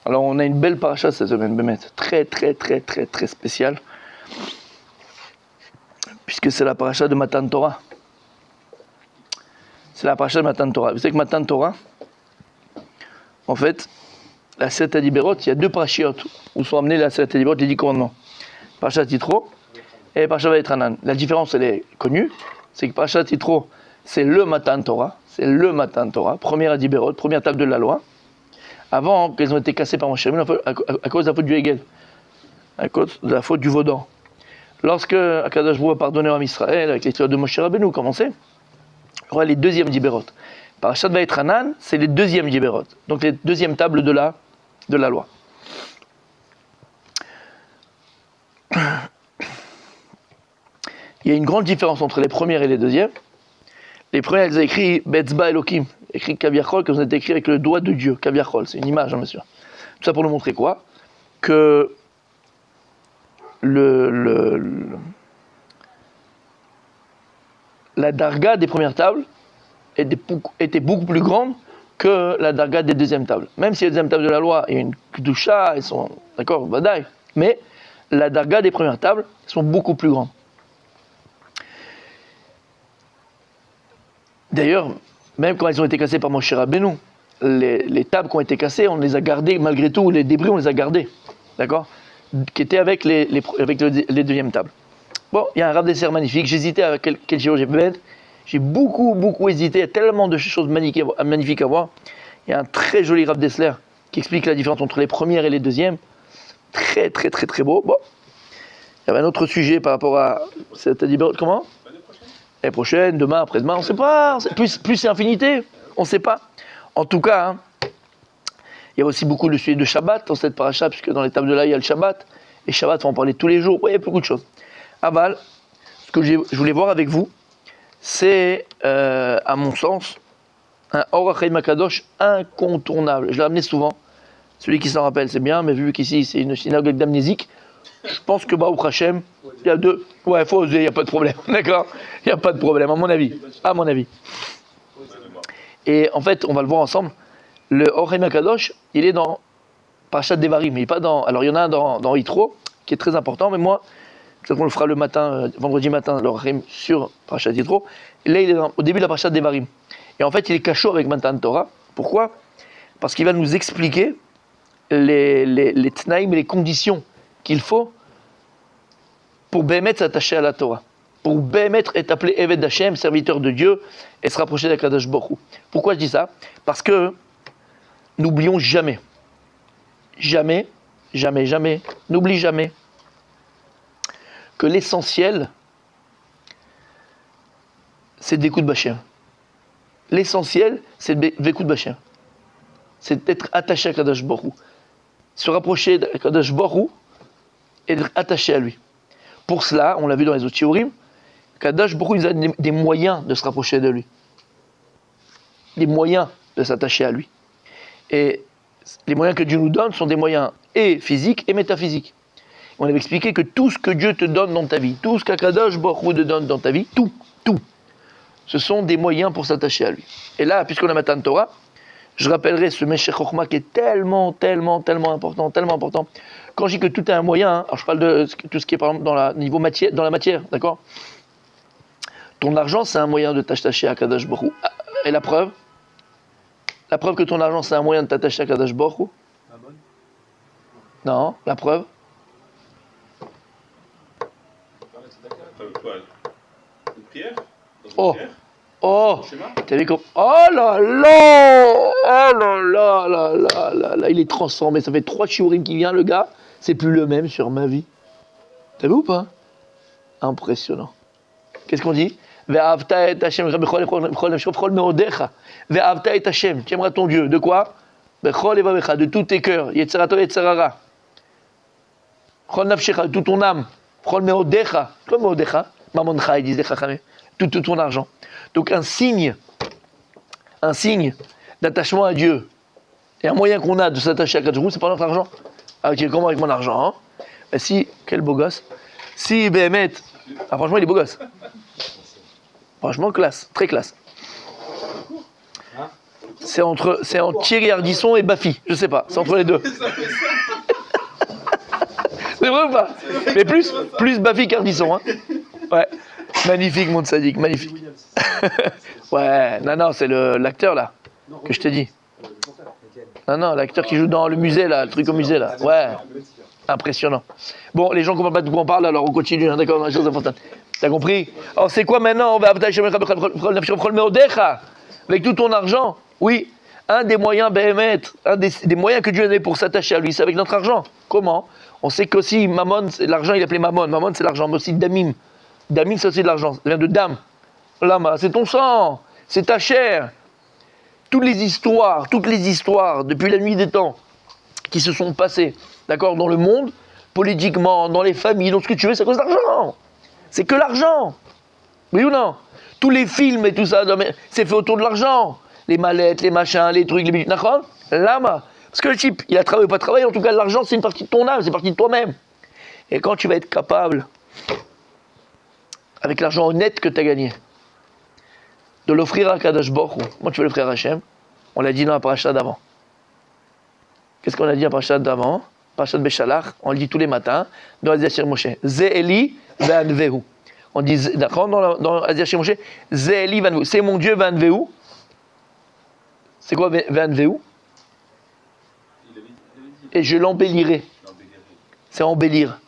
Alors on a une belle paracha cette semaine, Bémet, très spéciale, puisque c'est la paracha de Matan Torah. C'est la paracha de Matan Torah. Vous savez que Matan Torah, en fait, la Seat Adiberot, il y a deux parachiotes où sont amenés la Seat Adiberot, les 10 commandements. Parachat Yitro et Parachat Vayetranan. La différence, elle est connue, c'est que Parachat Yitro, c'est le Matan Torah, première Adiberot, première table de la loi, avant qu'elles ont été cassées par Moshe Rabbeinu à cause de la faute du Hegel, à cause de la faute du Vaudan. Lorsque Akadosh Baruch Hu a pardonné à Israël avec l'histoire de Moshe Rabbeinu, commencé, on voit les deuxièmes Diberot. Parachat Vayetranan, c'est les deuxièmes Diberot, donc les deuxièmes tables de la loi. Il y a une grande différence entre les premières et les deuxièmes. Les premières, elles ont écrit Betzba Elokim, écrit Kaviachol, que vous avez écrit avec le doigt de Dieu. Kaviachol, c'est une image, hein, monsieur. Tout ça pour nous montrer quoi? Que la darga des premières tables était beaucoup plus grande que la darga des deuxièmes tables. Même si les deuxièmes tables de la loi, il y a une kedusha, elles sont, d'accord, badaï, mais la darga des premières tables sont beaucoup plus grandes. D'ailleurs, même quand elles ont été cassées par Moshe Rabbeinu, les tables qui ont été cassées, on les a gardées, malgré tout, les débris, on les a gardés, d'accord, qui étaient avec les deuxièmes tables. Bon, il y a un Rav Dessert magnifique, j'hésitais à quel chiro j'ai fait, j'ai beaucoup hésité, il y a tellement de choses magnifiques à voir. Il y a un très joli Rav Dessler qui explique la différence entre les premières et les deuxièmes, très beau. Bon, il y avait un autre sujet par rapport à cette Adiberot, comment ? L'année prochaine, demain, après-demain, on ne sait pas. Plus c'est infinité, on ne sait pas. En tout cas, hein, il y a aussi beaucoup le sujet de Shabbat dans cette paracha, puisque dans les tables de là, il y a le Shabbat. Et Shabbat, on va en parler tous les jours. Ouais, il y a beaucoup de choses. Aval, ce que je voulais voir avec vous, c'est, à mon sens, un Or HaChaim HaKadosh incontournable. Je l'ai amené souvent. Celui qui s'en rappelle, c'est bien, mais vu qu'ici, c'est une synagogue d'amnésiques, je pense que Baruch Hashem, il y a deux. Ouais, il faut oser, il n'y a pas de problème. D'accord ? Il n'y a pas de problème, à mon avis. Et en fait, on va le voir ensemble. Le Or HaChaim HaKadosh, il est dans Parashat Devarim, mais il n'est pas dans. Alors, il y en a un dans Yitro, qui est très important, mais moi, peut-être qu'on le fera le matin, vendredi matin, le Or HaChaim sur Parashat Yitro. Et là, il est au début de la Parashat Devarim. Et en fait, il est cachot avec Matan Torah. Pourquoi ? Parce qu'il va nous expliquer les tnaïm et les conditions qu'il faut pour Bémet s'attacher à la Torah, pour Bémet être appelé Eved Hashem, serviteur de Dieu, et se rapprocher d'Akadosh Baruch Hu. Pourquoi je dis ça ? Parce que n'oublions jamais, n'oublie jamais que l'essentiel, c'est d'écoute Bachem. L'essentiel, c'est d'écoute Bachem. C'est d'être attaché à Akadosh Baruch Hu. Se rapprocher d'Akadosh Baruch Hu et d'être attaché à lui. Pour cela, on l'a vu dans les autres shiurim, Kadosh Baruch Hu nous a des moyens de se rapprocher de lui. Des moyens de s'attacher à lui. Et les moyens que Dieu nous donne sont des moyens et physiques et métaphysiques. On avait expliqué que tout ce que Dieu te donne dans ta vie, tout ce qu'Akadosh Baruch Hu te donne dans ta vie, tout, ce sont des moyens pour s'attacher à lui. Et là, puisqu'on a Matan Torah, je rappellerai ce Meshech Chochma qui est tellement important. Quand je dis que tout est un moyen, hein, alors je parle de tout ce qui est par exemple dans la matière, d'accord ? Ton argent, c'est un moyen de t'attacher à Kadosh Baruch Hu. Et la preuve que ton argent, c'est un moyen de t'attacher à Kadosh Baruch Hu. Non, la preuve. Oh, t'as vu comme... Oh là là, il est transformé. Ça fait 3 shiurim qui vient, le gars. C'est plus le même sur ma vie. T'as vu ou pas ? Impressionnant. Qu'est-ce qu'on dit ? Ve'avta et Hashem bechol meodecha. Ve'avta et Hashem. Tu aimeras ton Dieu. De quoi ? Bechol evavecha. De tous tes cœurs. Yetzerato yetzerara. Bechol nafshecha. De toute ton âme. Bechol meodecha. Quoi meodecha ? Mamoncha, ils disent les chachamim. Tout ton argent. Donc un signe d'attachement à Dieu et un moyen qu'on a de s'attacher à Kadosh Baruch Hu, c'est pas notre argent. Ah, tu es comment avec mon argent, hein ? Et si, quel beau gosse. Si Béhémet, ah, franchement il est beau gosse. Franchement classe, très classe. C'est entre Thierry Ardisson et Baffy, je sais pas, c'est entre les deux. C'est vrai ou pas? Mais plus Baffy qu'Ardisson, hein. Ouais. Magnifique, mon sadique, magnifique. Ouais, non, c'est l'acteur là, que je t'ai dit. Non, l'acteur qui joue dans le musée là, le truc au musée là. Ouais. Impressionnant. Bon, les gens comprennent pas de quoi on parle, alors on continue, hein, d'accord, dans les choses importantes. T'as compris? Alors c'est quoi maintenant? On va avec tout ton argent. Oui, un des moyens Béhémet, un des moyens que Dieu a donné pour s'attacher à lui, c'est avec notre argent. Comment? On sait qu'aussi Mammon, l'argent il appelait Mammon. Mammon c'est l'argent, mais aussi Damim. Damim c'est aussi de l'argent, ça vient de dame. Lama, c'est ton sang, c'est ta chair. Toutes les histoires, depuis la nuit des temps, qui se sont passées, d'accord, dans le monde, politiquement, dans les familles, dans ce que tu veux, c'est à cause d'argent. C'est que l'argent. Oui ou non? Tous les films et tout ça, c'est fait autour de l'argent. Les mallettes, les machins, les trucs, les bijoux. D'accord? Lama. Parce que le type, il a travaillé ou pas travaillé, en tout cas, l'argent, c'est une partie de ton âme, c'est une partie de toi-même. Et quand tu vas être capable, avec l'argent honnête que tu as gagné, de l'offrir à Kadosh Baruch Hu, moi tu veux l'offrir à Hachem, on l'a dit dans la paracha d'avant. Qu'est-ce qu'on a dit dans la paracha d'avant? Parashat Beshalach, on le dit tous les matins, dans Azir Moshe. Ze'eli vanvehu. On dit, d'accord, dans Azir Moshe, Ze'eli vanvehu. C'est mon Dieu vanvehu. C'est quoi vanvehu? Et je l'embellirai. C'est embellir.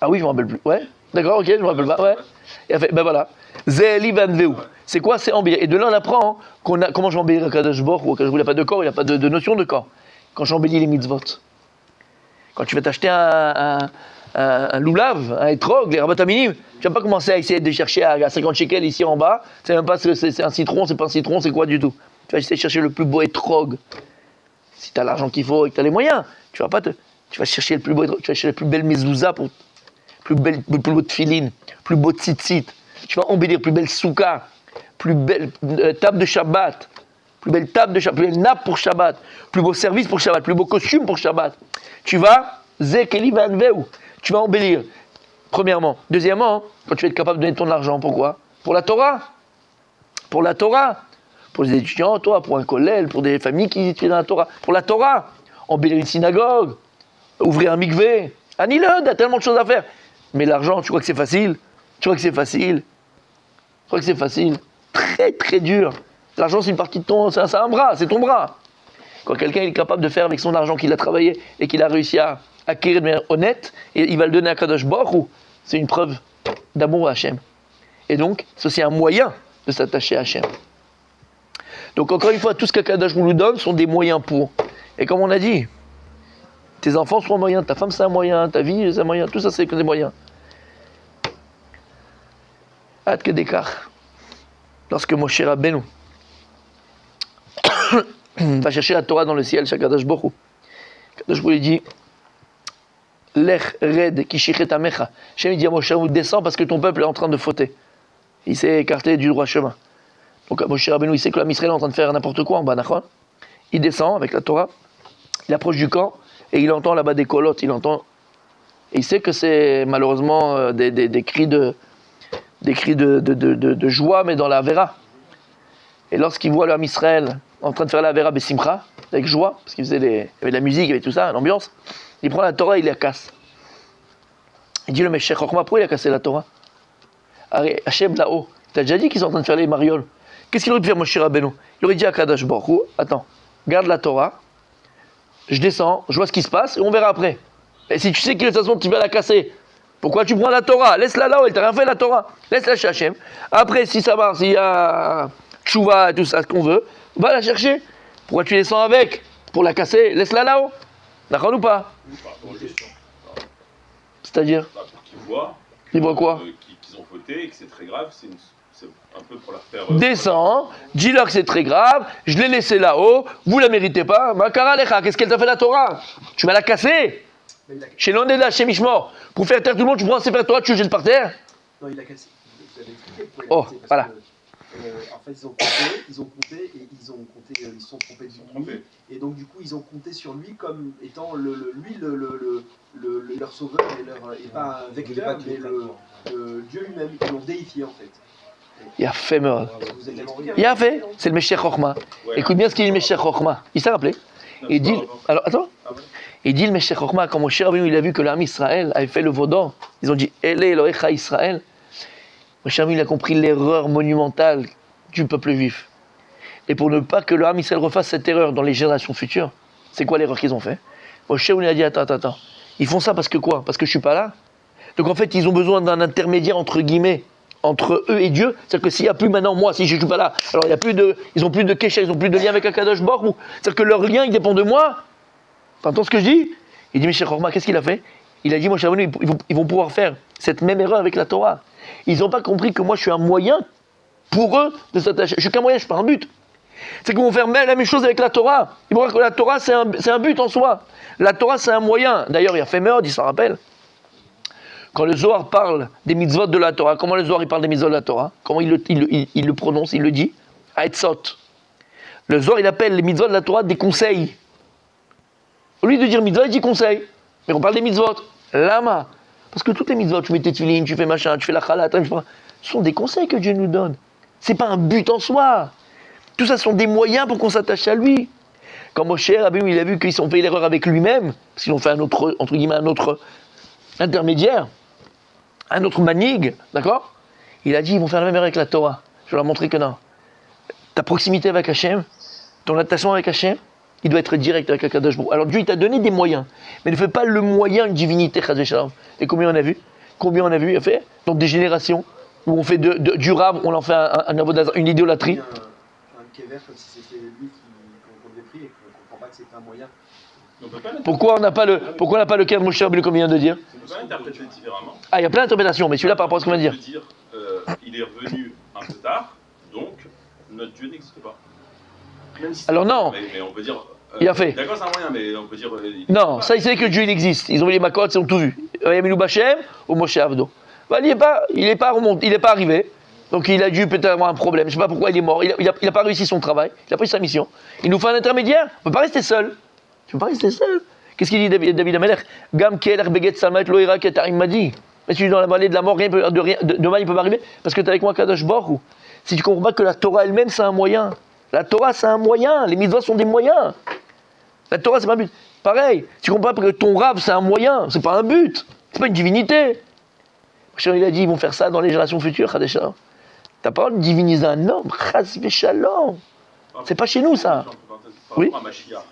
Ah oui, je ne me rappelle plus. Ouais, d'accord, ok, je ne me rappelle pas. Ouais. Et elle fait, ben voilà. Ze'eli vanvehu. C'est quoi? C'est embellir. Et de là, on apprend comment je vais embellir un Kadosh Baruch Hu. Il n'a pas de corps, il n'a pas de notion de corps. Quand j'embellis les mitzvot. Quand tu vas t'acheter un loulav, un etrog, les rabat minim, tu vas pas commencer à essayer de chercher à 50 shekels ici en bas. Tu sais même pas si c'est un citron, c'est pas un citron, c'est quoi du tout. Tu vas essayer de chercher le plus beau etrog. Si tu as l'argent qu'il faut et que tu as les moyens, tu vas chercher le plus beau etrog, tu vas chercher la plus belle mezouza, plus beau tefilin, plus beau tzitzit. Tu vas embellir plus belle souka, plus belle table de Shabbat. Plus belle table de Shabbat, plus belle nappe pour Shabbat, plus beau service pour Shabbat, plus beau costume pour Shabbat. Tu vas, Zekeli vanveu, tu vas embellir. Premièrement. Deuxièmement, quand tu vas être capable de donner ton argent, pourquoi? Pour la Torah. Pour la Torah. Pour les étudiants, toi, pour un collège, pour des familles qui étudient la Torah. Pour la Torah. Embellir une synagogue, ouvrir un mikvé. Annule, il y a tellement de choses à faire. Mais l'argent, tu crois que c'est facile? Très, très dur. L'argent, c'est une partie de c'est un bras, c'est ton bras. Quand quelqu'un est capable de faire avec son argent qu'il a travaillé et qu'il a réussi à acquérir de manière honnête, et il va le donner à Kadosh Baruch Hu, c'est une preuve d'amour à Hachem. Et donc, c'est aussi un moyen de s'attacher à Hachem. Donc, encore une fois, tout ce que Kadosh nous donne sont des moyens pour. Et comme on a dit, tes enfants sont un moyen, ta femme c'est un moyen, ta vie c'est un moyen, tout ça c'est que des moyens. Hâte que d'écart. Lorsque Moshe Rabbeinu va chercher la Torah dans le ciel, chez Kadosh Baruch Hu. Kadosh Baruch Hu dit Lech red kishichet amecha. Hachem dit à Moshe Rabbeinu, descends parce que ton peuple est en train de fauter. Il s'est écarté du droit chemin. Donc Moshe Rabbeinu, il sait que l'homme Israël est en train de faire n'importe quoi en bas, d'accord? Il descend avec la Torah, il approche du camp et il entend là-bas des colottes, il entend. Et il sait que c'est malheureusement des cris de joie, mais dans la vera. Et lorsqu'il voit l'homme Israël en train de faire la vera besimcha, avec joie, parce qu'il il y avait de la musique, il y avait tout ça, l'ambiance, il prend la Torah et il la casse. Il dit le Meshech Chochma, pourquoi il a cassé la Torah? Hachem là-haut, t'as déjà dit qu'ils sont en train de faire les marioles. Qu'est-ce qu'il aurait dû faire Moshe Rabbeinu? Il aurait dit à Kadosh Baruch Hu, attends, garde la Torah, je descends, je vois ce qui se passe et on verra après. Et si tu sais que de toute façon tu vas la casser, pourquoi tu prends la Torah? Laisse-la là-haut, elle t'a rien fait la Torah. Laisse-la chez Hachem. Après, si ça marche, s'il y a tchouva et tout ça, ce qu'on veut, va la chercher. Pourquoi tu descends avec? Pour la casser, laisse-la là-haut. D'accord ou pas? C'est-à-dire pour qu'ils voient. Ils voient quoi? Qu'ils ont fauté et que c'est très grave, c'est un peu pour leur faire. Descends, dis-leur que c'est très grave, je l'ai laissé là-haut, vous la méritez pas. Makara lecha, qu'est-ce qu'elle t'a fait la Torah? Tu vas la casser? Chez l'Ondela, chez Mishmor, pour faire taire tout le monde, tu prends un Sefer Torah, tu le jettes par terre? Non, il a cassé. Vous avez expliqué pourquoi il Oh, a cassé, voilà. Que, en fait, ils se sont trompés de lui. Et donc, du coup, ils ont compté sur lui comme étant leur sauveur et pas un vecteur, mais le Dieu lui-même. Ils l'ont déifié, en fait. Il a fait meurtre. Vous êtes tellement riche. Il a fait, c'est le Meshech Chochma. Ouais. Écoute bien ce qu'il dit le Meshech Chochma. Il s'est rappelé. Il dit, alors attends, Ah ouais. il dit le Meshech Chochma, quand Moshe Rabbeinu il a vu que l'âme Israël avait fait le veau d'or, ils ont dit Ele Elohecha Israël. Moshe Rabbeinu il a compris l'erreur monumentale du peuple juif. Et pour ne pas que l'âme Israël refasse cette erreur dans les générations futures, c'est quoi l'erreur qu'ils ont fait? Moshe Rabbeinu a dit attends. Ils font ça parce que quoi? Parce que je suis pas là. Donc en fait, ils ont besoin d'un intermédiaire entre guillemets entre eux et Dieu. C'est-à-dire que s'il n'y a plus maintenant moi, si je ne suis pas là, alors ils n'ont plus de kécher, ils n'ont plus de lien avec Akadosh Baruch Hu. C'est-à-dire que leur lien, il dépend de moi. T'entends ce que je dis? Il dit, Meshech Chochma, qu'est-ce qu'il a fait? Il a dit, Moshe Rabbeinu, ils vont pouvoir faire cette même erreur avec la Torah. Ils n'ont pas compris que moi, je suis un moyen pour eux de s'attacher. Je suis qu'un moyen, je ne suis pas un but. C'est qu'ils vont faire la même chose avec la Torah. Ils vont voir que la Torah, c'est un but en soi. La Torah, c'est un moyen. D'ailleurs, il y a fait meurtre, il s'en rappelle. Quand le Zohar parle des mitzvot de la Torah, comment le Zohar il parle des mitzvot de la Torah? Comment il le prononce, il le dit? Haetzot. Le Zohar, il appelle les mitzvot de la Torah des conseils. Au lieu de dire mitzvot, il dit conseil. Mais on parle des mitzvot. Lama. Parce que toutes les mitzvot, tu mets tes tefilines, tu fais machin, tu fais la chalat, ce sont des conseils que Dieu nous donne. C'est pas un but en soi. Tout ça, ce sont des moyens pour qu'on s'attache à lui. Quand Moshe Rabbeinu, il a vu qu'ils ont fait l'erreur avec lui-même, parce qu'ils ont fait un autre, entre guillemets, un autre intermédiaire, un autre manig, d'accord? Il a dit, ils vont faire la même erreur avec la Torah. Je vais leur montrer que non. Ta proximité avec Hachem, ton attachement avec Hachem, il doit être direct avec Akadosh Baruch Hu. Alors Dieu, il t'a donné des moyens, mais ne fais pas le moyen une divinité, Chas v'Shalom. Et combien on a vu? Il a fait? Donc des générations où on fait du rab, on en fait une idolâtrie. Un kéver comme si c'était lui qu'on devait prier et qu'on ne comprend pas que c'était un moyen. Pourquoi on n'a pas le cas de Moshe Rabbeinu comme il vient de dire? On peut pas interpréter différemment. Ah, il y a plein d'interprétations, mais celui-là par rapport à ce qu'on vient de dire. Il est revenu un peu tard, donc notre Dieu n'existe pas. Même si Alors non, Mais on peut dire. Il a fait. D'accord, c'est un moyen, mais on peut dire. non, ça il sait que Dieu il existe. Ils ont vu les macotes, ils ont tout vu. Yamilou Bachem ou Moshe Avdo. Bah, il n'est pas arrivé. Donc il a dû peut-être avoir un problème. Je ne sais pas pourquoi il est mort. Il n'a pas réussi son travail. Il n'a pas réussi sa mission. Il nous fait un intermédiaire. On ne peut pas rester seul. Tu ne peux pas rester seul. Qu'est-ce qu'il dit David Amelech? Gam Keler Beget Salmat Loïra Ketarim m'a dit. Mais si tu es dans la vallée de la mort, rien de mal ne peut pas arriver. Parce que tu es avec moi, Kadosh Baruch Hu. Si tu ne comprends pas que la Torah elle-même, c'est un moyen. La Torah, c'est un moyen. Les mitzvahs sont des moyens. La Torah, c'est pas un but. Pareil, tu comprends pas que ton rab, c'est un moyen. C'est pas un but. C'est pas une divinité. Il a dit, ils vont faire ça dans les générations futures, Khadesha. T'as pas de diviniser un homme, Chas v'Shalom. C'est pas chez nous, ça. Par Oui. rapport à Mashiach.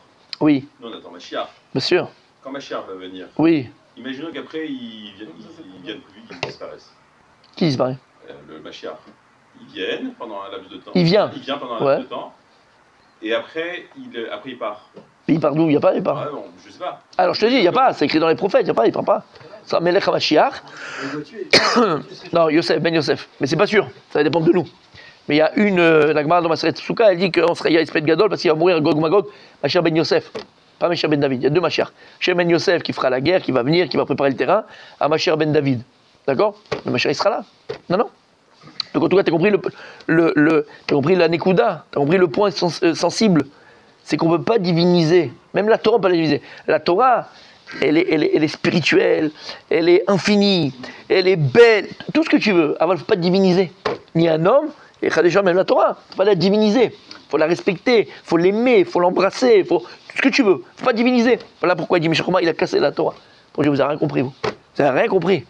Oui, Nous, on attend Mashiach. bien sûr. Quand Mashiach va venir, Oui. imaginons qu'après, ils viennent plus vite, ils disparaissent. Qui disparaît? Le Mashiach. Ils viennent pendant un laps de temps. Il vient. Il vient pendant un Ouais. laps de temps. Et après, il part. Mais il part d'où? Il n'y a pas, il part. Ah, bon, je sais pas. Alors je te dis, il n'y a pas, c'est écrit dans les prophètes, il n'y a pas, il part pas. Ça, Melech HaMashiach. il doit tuer. Non, Yosef, Ben Yosef. Mais c'est pas sûr, ça va dépendre de nous. Mais il y a la Gemara dans Maseret Souka, elle dit qu'on serait Yaïspet Gadol parce qu'il va mourir Gog Magog, Mashiach Ben Yosef. Pas Mashiach Ben David, il y a deux Mashiach. Mashiach Ben Yosef qui fera la guerre, qui va venir, qui va préparer le terrain, à Mashiach Ben David. D'accord? Le Mashiach il sera là. Non. Donc en tout cas, tu as compris t'as compris la Nekuda, tu as compris le point sensible. C'est qu'on ne peut pas diviniser. Même la Torah, on ne peut pas la diviniser. La Torah, elle est spirituelle, elle est infinie, elle est belle, tout ce que tu veux. Alors, il ne faut pas diviniser. Ni un homme, et déjà même la Torah, il ne faut pas la diviniser. Il faut la respecter, il faut l'aimer, il faut l'embrasser, il faut tout ce que tu veux. Il ne faut pas diviniser. Voilà pourquoi il dit, Meshach Chochma, il a cassé la Torah. Pour Dieu, vous n'avez rien compris, vous. Vous n'avez rien compris. Tu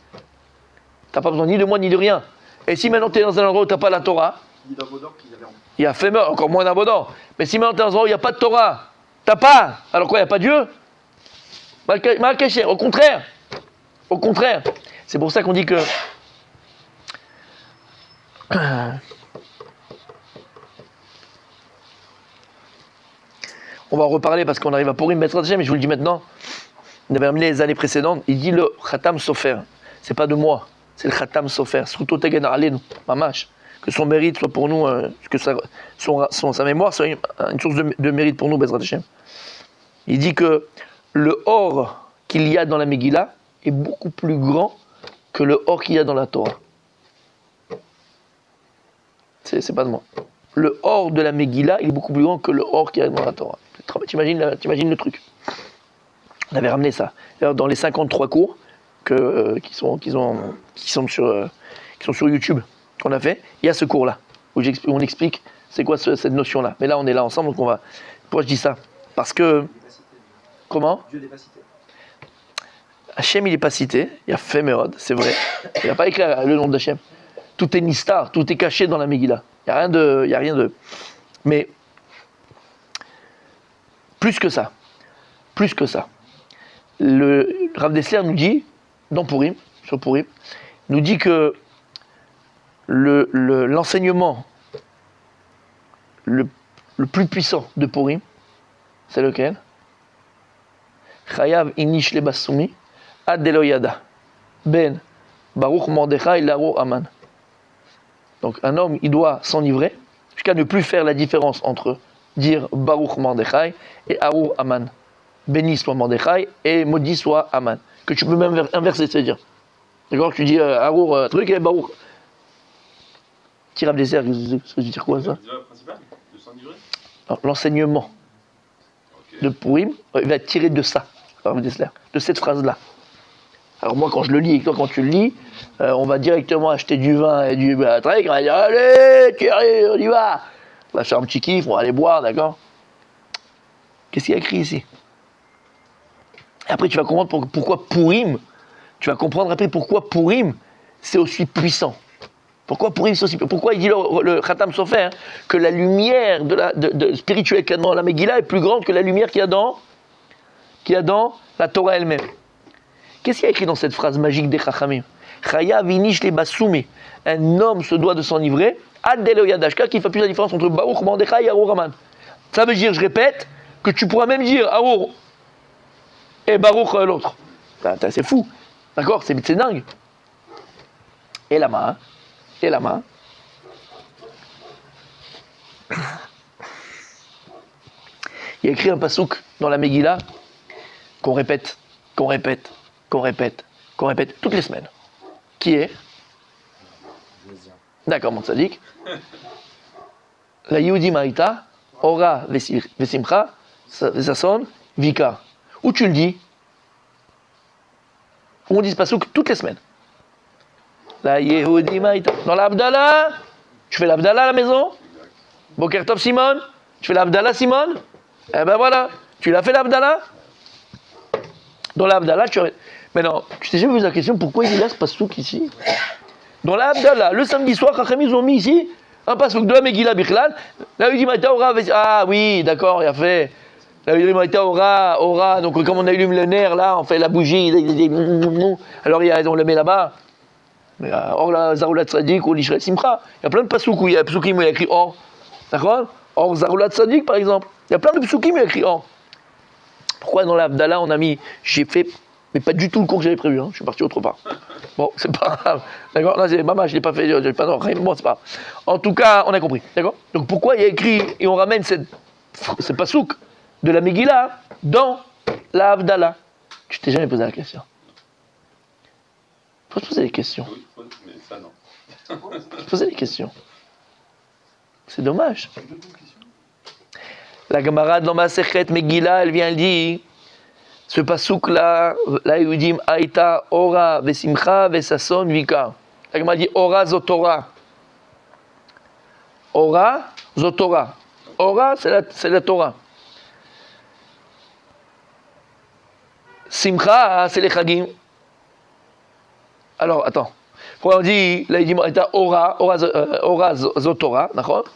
n'as pas besoin ni de moi, ni de rien. Et si maintenant tu es dans un endroit où tu n'as pas la Torah, Ni d'un Baudor qu'il avait en il y a fait mort, encore moins d'abondant. Mais si maintenant tu es dans un endroit où il n'y a pas de Torah, t'as pas. Alors quoi, il n'y a pas Dieu? Malkacher, au contraire. Au contraire. C'est pour ça qu'on dit que. On va en reparler parce qu'on arrive à Purim Bezrat Hashem, mais je vous le dis maintenant. On avait amené les années précédentes. Il dit le Khatam Sofer. C'est pas de moi, c'est le Khatam Sofer. Sruto Tegen Alenu, Mamash. Que son mérite soit pour nous, que sa mémoire soit une source de mérite pour nous, Bezrat Hashem. Il dit que le or qu'il y a dans la Megillah est beaucoup plus grand que le or qu'il y a dans la Torah. C'est pas de moi. Le or de la Megillah il est beaucoup plus grand que le or qu'il y a dans la Torah. T'imagines le truc. On avait ramené ça. D'ailleurs, dans les 53 cours qui sont sur YouTube. qu'on a fait, il y a ce cours-là, où on explique c'est quoi cette notion-là. Mais là, on est là ensemble, donc on va... Pourquoi je dis ça? Parce que... Comment? Dieu n'est pas cité. Hachem, il n'est pas cité, il y a Fémérod, c'est vrai. Il n'a pas écrit le nom d'Hachem. Tout est nistar, tout est caché dans la Megillah. Il n'y a rien de... Mais, plus que ça, le Rav Dessler nous dit, dans Purim, sur Purim, nous dit que l'enseignement le plus puissant de Purim, c'est lequel? Chayav inish le basumi ad deloyada ben Baruch Mordechai laro Aman. Donc un homme, il doit s'enivrer jusqu'à ne plus faire la différence entre dire Baruch Mordechai et Arur Aman. Béni soit Mordechai et maudit soit Aman. Que tu peux même inverser, c'est-à-dire. D'accord? Tu dis Arur truc et Baruch. Tirab des cercles, ça veut dire quoi ça? Le principal de s'enivrer. L'enseignement de Purim, il va tirer de ça, de cette phrase-là. Alors moi, quand je le lis et toi, quand tu le lis, on va directement acheter du vin et du trek, on va dire allez, Thierry, on y va. On va faire un petit kiff, on va aller boire, d'accord? Qu'est-ce qu'il y a écrit ici? Et après, tu vas comprendre pourquoi Purim, tu vas comprendre après pourquoi Purim, c'est aussi puissant. Pourquoi Purim, c'est aussi puissant? Pourquoi il dit le Khatam Sofer que la lumière spirituelle qu'il y a dans la Megillah est plus grande que la lumière qu'il y a dans la Torah elle-même. Qu'est-ce qu'il y a écrit dans cette phrase magique des Chachamim? Chayav inish le basumi. Un homme se doit de s'enivrer. Ad delo yadashka, qui fait plus la différence entre Baruch Mordechai et Arur Aman. Ça veut dire, je répète, que tu pourras même dire Arur et Baruch l'autre. C'est fou. D'accord? C'est dingue. Et la main. Il y a écrit un pasouk dans la Megillah qu'on répète toutes les semaines. Qui est? D'accord, mon tzaddik. La Yehudi Maïta, Ora Vesimcha, Vesason, Vika. Où tu le dis? Où on dit ce pasouk toutes les semaines. La Yehudi Maïta. Dans l'Abdallah, tu fais l'Abdallah à la maison? Boker Tov Simon, tu fais l'Abdallah Simon? Eh ben voilà, tu l'as fait l'Abdallah? Dans l'Abdallah, tu... Maintenant, tu t'es jamais posé la question pourquoi il y a ce pasouk ici? Dans l'Abdallah, le samedi soir, quand ils ont mis ici un pasouk de la Megillah Bichlal, la Yehudi Maïta Ora. Ah oui, d'accord, il a fait. La Yehudi Maïta Ora. Donc, comme on allume le nerf là, on fait la bougie. Alors, on le met là-bas. Or la Zaroulat Tzadik ou l'Ishrei Simcha. Il y a plein de pasouks où il y a un psoukim où il y a écrit Or. D'accord? Or Zaroulat Tzadik par exemple. Il y a plein de psoukim où il y a écrit Or. Pourquoi dans l'Abdallah on a mis. J'ai fait. Mais pas du tout le cours que j'avais prévu. Je suis parti autre part. Bon, c'est pas grave. D'accord? Là, maman, je l'ai pas fait. Je l'ai pas. Non, rien. Bon, c'est pas grave. En tout cas, on a compris. D'accord? Donc pourquoi il y a écrit et on ramène ce pasouk de la Megillah dans l'Abdallah? Tu t'es jamais posé la question? Faut se poser des questions. Oui, mais ça non. Faut se poser des questions. C'est dommage. La Gemara dans Masechet Megillah, elle vient, elle dit ce pasouk là, la Yehudim Aïta Ora Vesimcha Vesason Vika. La Gemara dit Ora Zotora. Ora Zotora. Ora, c'est la Torah. Simcha, c'est les Chagim. Alors, attends. Pourquoi on dit, là, il dit, Ora Zotora, d'accord?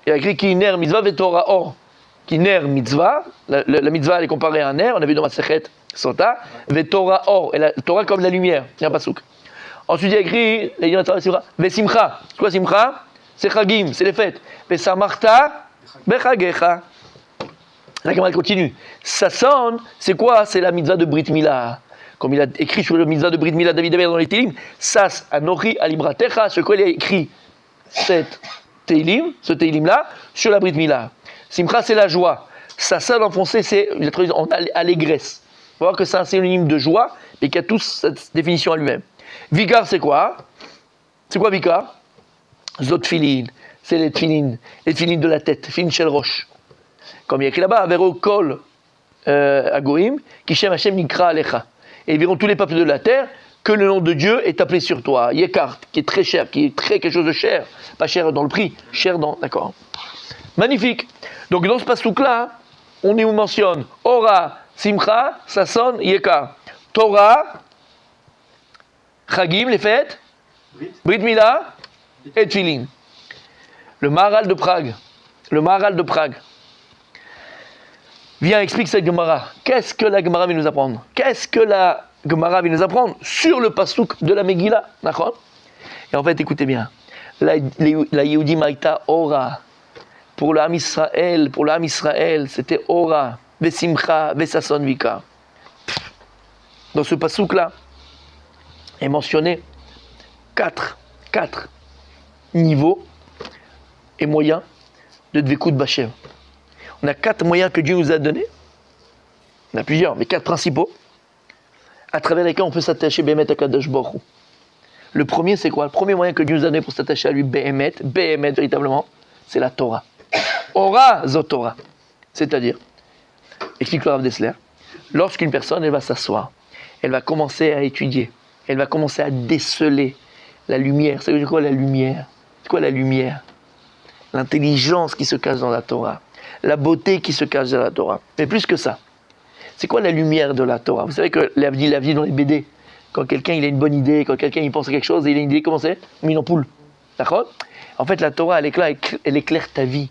Il y a écrit qui ner mitzvah vetora or. Qui ner mitzvah, la mitzvah elle est comparée à un ner, on a vu dans Masechet Sota, vetora or, et la Torah comme la lumière, il y a un pasouk. Ensuite il y a écrit, il y a vesimcha. C'est quoi simcha? C'est chagim, c'est les fêtes. Vesamarta, bechagecha. La Gemara continue. Sasson, c'est quoi? C'est la mitzvah de Brit Mila. Comme il a écrit sur le mitzvah de Brit Mila David dans les Télim, Sas Anori Alibratecha, ce qu'il a écrit cette Télim, ce Télim là, sur la Brit Mila. Simcha, c'est la joie. Sasson enfoncé, c'est la traduction en allégresse. Il faut voir que c'est un synonyme de joie, et qu'il y a tous cette définition à lui-même. Vigar, c'est quoi? C'est quoi Vigar? Zot filin, c'est les filines de la tête, filin shel roche. Comme il y a écrit là-bas, Avero kol agoim, kishem Hashem nikra alecha. Et ils verront tous les peuples de la terre que le nom de Dieu est appelé sur toi. Yekar, qui est très cher, qui est très quelque chose de cher. Pas cher dans le prix, cher dans... D'accord. Magnifique. Donc dans ce pasouk-là, on y mentionne Ora, Simcha, Sasson, Yekar. Torah, Chagim, les fêtes, Brit Mila et Tfilin. Le Maharal de Prague. Viens, explique cette Gemara. Qu'est-ce que la Gemara vient nous apprendre? Qu'est-ce que la Gemara vient nous apprendre sur le pasouk de la Megillah? D'accord? Et en fait, écoutez bien. La Yehudi Maïta Ora. Pour l'âme Israël, c'était Ora, Vesimcha, Vesasson Vika. Dans ce pasouk-là, est mentionné quatre niveaux et moyens de Dvekut B'Hashem. On a 4 moyens que Dieu nous a donnés. On a plusieurs, mais 4 principaux, à travers lesquels on peut s'attacher Behemet à Kadosh Baruch Hu. Le premier, c'est quoi? Le premier moyen que Dieu nous a donné pour s'attacher à lui, Behemet véritablement, c'est la Torah. Ora Zot Torah. C'est-à-dire, explique le Rav Dessler, lorsqu'une personne, elle va s'asseoir, elle va commencer à étudier, elle va commencer à déceler la lumière. C'est quoi la lumière? C'est quoi la lumière? L'intelligence qui se cache dans la Torah, la beauté qui se cache dans la Torah. Mais plus que ça, c'est quoi la lumière de la Torah? Vous savez que la vie dans les BD, quand quelqu'un il a une bonne idée, quand quelqu'un il pense à quelque chose, et il a une idée, comment c'est? Une ampoule. D'accord? En fait, la Torah, elle éclaire ta vie.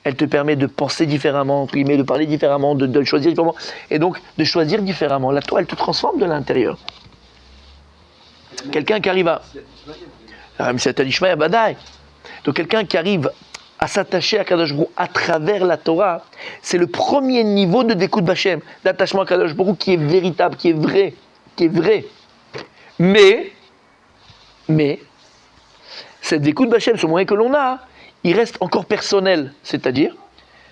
Elle te permet de penser différemment, de parler différemment, de choisir différemment. Et donc, de choisir différemment. La Torah, elle te transforme de l'intérieur. Quelqu'un qui arrive à... Donc, quelqu'un qui arrive à s'attacher à Kadosh Baruch Hu à travers la Torah, c'est le premier niveau de Dvekut B'Hashem, d'attachement à Kadosh Baruch Hu qui est véritable, qui est vrai. Mais, cette Dvekut B'Hashem, ce moyen que l'on a, il reste encore personnel. C'est-à-dire,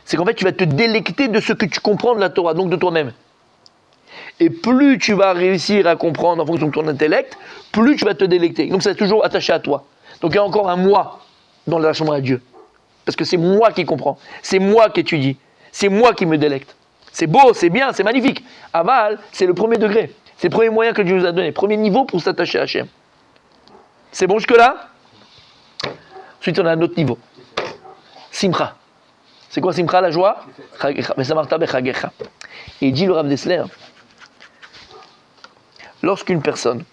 c'est qu'en fait, tu vas te délecter de ce que tu comprends de la Torah, donc de toi-même. Et plus tu vas réussir à comprendre en fonction de ton intellect, plus tu vas te délecter. Donc, c'est toujours attaché à toi. Donc, il y a encore un moi dans l'attachement à Dieu. Parce que c'est moi qui comprends, c'est moi qui étudie, c'est moi qui me délecte. C'est beau, c'est bien, c'est magnifique. Aval, c'est le premier degré. C'est le premier moyen que Dieu nous a donné. Premier niveau pour s'attacher à Hachem. C'est bon jusque-là? Ensuite, on a un autre niveau. Simcha. C'est quoi Simcha, la joie? Et il dit le Rav Dessler, lorsqu'une personne,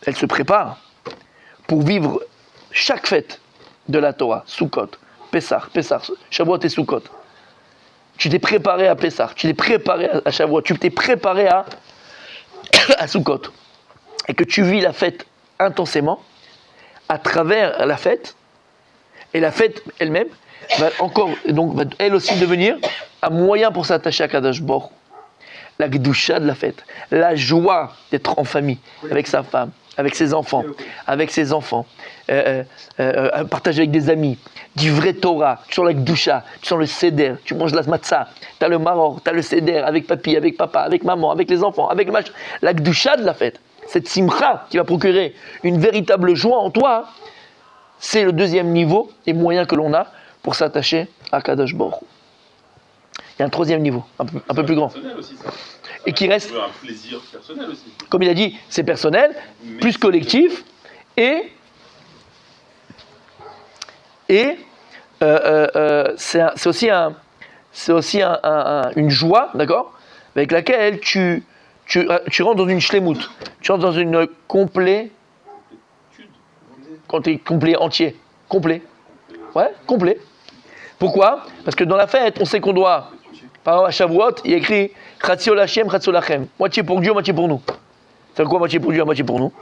elle se prépare pour vivre chaque fête de la Torah, Sukkot, Pessah, Shavuot et Sukkot. Tu t'es préparé à Pessah, tu t'es préparé à Shavuot, tu t'es préparé à Sukkot. Et que tu vis la fête intensément, à travers la fête, et la fête elle-même va elle aussi devenir un moyen pour s'attacher à Kadosh Baruch Hu. La Gdusha de la fête, la joie d'être en famille, avec sa femme, avec ses enfants, partager avec des amis, du vrai Torah, tu sens la Gdusha, tu sens le Seder, tu manges la matzah, tu as le maror, tu as le Seder, avec papy, avec papa, avec maman, avec les enfants, avec le match, la Gdusha de la fête, cette simcha qui va procurer une véritable joie en toi, c'est le deuxième niveau et moyen que l'on a pour s'attacher à Kadosh Baruch Hu. Il y a un troisième niveau, un peu plus grand. Aussi, ça. Et qui reste, un plaisir personnel aussi. Comme il a dit, c'est personnel, mais plus collectif, et c'est aussi une joie, d'accord, avec laquelle tu rentres dans une shlemut, tu rentres dans une complet entier, complet. Ouais, complet. Pourquoi? Parce que dans la fête, on sait qu'on doit, par exemple à Shavuot, il y a écrit Chatzio Lachem, Chatzio Lachem. Moitié pour Dieu, moitié pour nous. C'est quoi moitié pour Dieu, moitié pour nous?